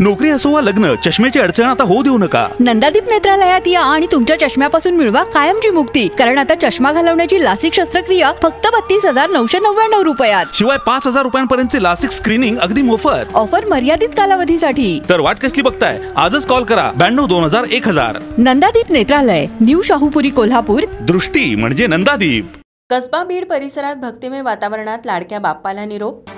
नोकरी असो वा लग्न, चष्म्याची अडचण आता होऊ देऊ नका. नंदादीप नेत्रालयात या आणि तुमच्या चष्म्यापासून मिळवा कायमची मुक्ती. कारण आता चष्मा घालवण्याची लासिक शस्त्रक्रिया फक्त 32,999 रुपयात. शिवाय 5,000 रुपयांपर्यंतचे लासिक स्क्रीनिंग अगदी मोफत. ऑफर मर्यादित कालावधीसाठी. तर वाट कसली बघताय? आजच कॉल करा 92-2000-1000. नंदादीप नेत्रालय, न्यू शाहूपुरी, कोल्हापूर. दृष्टी म्हणजे नंदादीप. कसबा बीड परिसरात भक्तिमय वातावरणात लाडक्या बाप्पाला निरोप.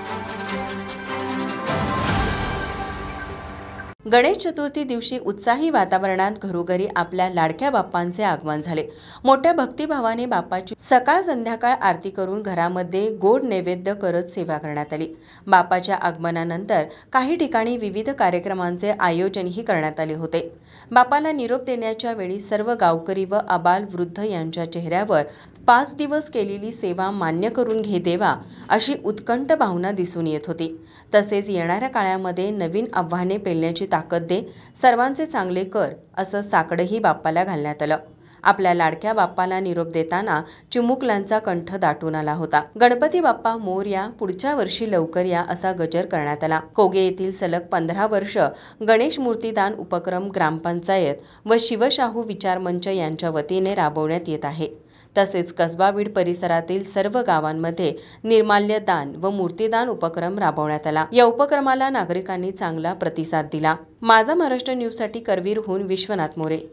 गणेश चतुर्थी दिवशी उत्साही वातावरणात घरोघरी आपल्या लाडक्या बाप्पांचे आगमन झाले. मोठ्या भक्तिभावाने बाप्पाची सकाळ संध्याकाळ आरती करून घरामध्ये गोड नैवेद्य करत सेवा करण्यात आली. बाप्पाच्या आगमनानंतर काही ठिकाणी विविध कार्यक्रमांचे आयोजनही करण्यात आले होते. बाप्पाला निरोप देण्याच्या वेळी सर्व गावकरी व आबाल वृद्ध यांच्या चेहऱ्यावर 5 दिवस केलेली सेवा मान्य करून घे देवा अशी उत्कंठ भावना दिसून येत होती. तसेच येणाऱ्या काळामध्ये नवीन आव्हाने पेलण्याची ताकद दे, सर्वांचे चांगले कर असं साकडंही बाप्पाला घालण्यात आलं. आपल्या लाडक्या बाप्पाला निरोप देताना चिमुकल्यांचा कंठ दाटून आला होता. गणपती बाप्पा मोरया, पुढच्या वर्षी लवकर या असा गजर करण्यात आला. कोगे येथील सलग 15 वर्ष गणेश मूर्तीदान उपक्रम ग्रामपंचायत व शिवशाहू विचार मंच यांच्या वतीने राबवण्यात येत आहे. तसेच कसबा बीड परिसरातील सर्व गावांमध्ये निर्माल्य दान व मूर्तीदान उपक्रम राबवण्यात आला. या उपक्रमाला नागरिकांनी चांगला प्रतिसाद दिला. माझा महाराष्ट्र न्यूजसाठी करवीरहून विश्वनाथ मोरे.